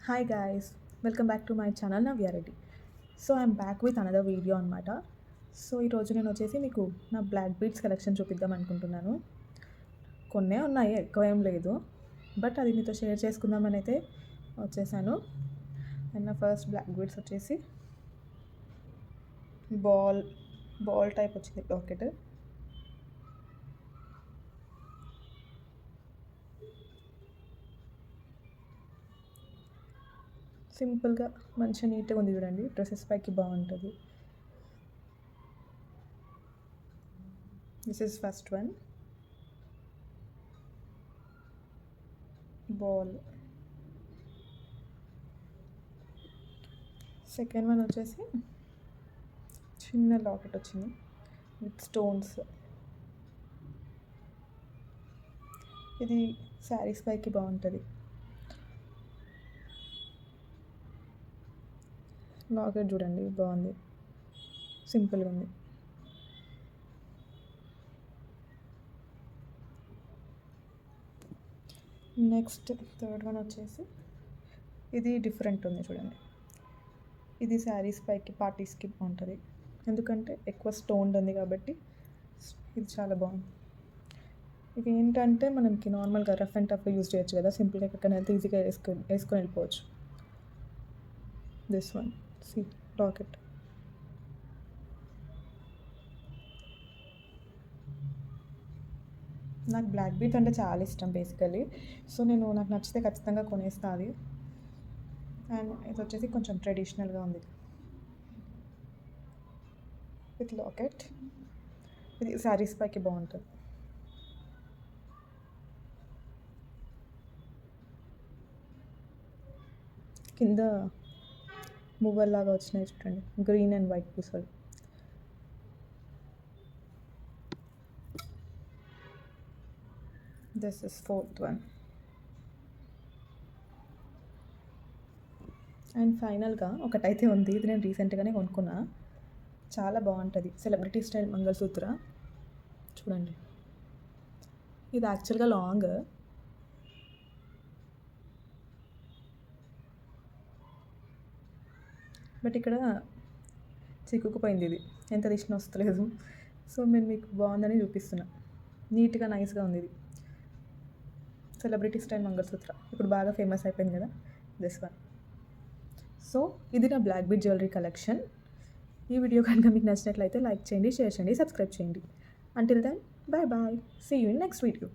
Hi guys, welcome back to my channel Navya Reddy. So I'm back with another video అనమాట. So ఈరోజు నేను వచ్చేసి మీకు నా బ్లాక్ బీడ్స్ కలెక్షన్ చూపిద్దాం అనుకుంటున్నాను. కొన్నే ఉన్నాయి, ఎక్కువ ఏం లేదు, బట్ అది మీతో షేర్ చేసుకుందామని అయితే వచ్చేసాను. అండ్ నా ఫస్ట్ బ్లాక్ బీడ్స్ వచ్చేసి బాల్ బాల్ టైప్ వచ్చింది లాకెట్. సింపుల్గా మంచిగా నీట్గా ఉంది చూడండి, డ్రెస్సెస్ పైకి బాగుంటుంది. This is first one ball. Second one వచ్చేసి చిన్న లాకెట్ వచ్చింది విత్ స్టోన్స్. ఇది శారీస్ పైకి బాగుంటుంది. లాకెట్ చూడండి బాగుంది, సింపుల్గా ఉంది. నెక్స్ట్ థర్డ్ వన్ వచ్చేసి ఇది డిఫరెంట్ ఉంది చూడండి. ఇది శారీస్ పైకి పార్టీస్కి బాగుంటుంది, ఎందుకంటే ఎక్కువ స్టోన్ ఉంది కాబట్టి ఇది చాలా బాగుంది. ఇది ఏంటంటే మనకి నార్మల్గా రఫ్ అండ్ టఫ్ యూజ్ చేయొచ్చు కదా, సింపుల్గా ఎక్కడికైనా వెళ్తే ఈజీగా వేసుకొని వెళ్ళిపోవచ్చు. This one see locket. నాకు బ్లాక్ బీట్ అంటే చాలా ఇష్టం బేసికలీ. సో నాకు నచ్చితే ఖచ్చితంగా కొనేస్తా అది. అండ్ ఇది వచ్చేసి కొంచెం ట్రెడిషనల్గా ఉంది విత్ లాకెట్. ఇది శారీస్ పైకి బాగుంటుంది. కింద మువ్వల్లాగా వచ్చినాయి చూడండి, గ్రీన్ అండ్ వైట్ పూసలు. This is fourth one. And ఫైనల్గా ఒకటైతే ఉంది, ఇది నేను రీసెంట్గానే కొనుక్కున్నా, చాలా బాగుంటుంది. సెలబ్రిటీ స్టైల్ మంగళసూత్ర చూడండి. ఇది యాక్చువల్గా లాంగ్, బట్ ఇక్కడ చిక్కుకుపోయింది. ఇది ఎంత తీసిన వస్తలేదు. సో నేను మీకు బాగుందని చూపిస్తున్నా. నీట్గా నైస్గా ఉంది. ఇది సెలబ్రిటీ స్టైల్ మంగళసూత్ర ఇప్పుడు బాగా ఫేమస్ అయిపోయింది కదా, దిస్ వన్. సో ఇది నా బ్లాక్ బీడ్ జ్యువెలరీ కలెక్షన్. ఈ వీడియో కనుక మీకు నచ్చినట్లయితే లైక్ చేయండి, షేర్ చేయండి, సబ్స్క్రైబ్ చేయండి. Until then, bye bye, see you in next video.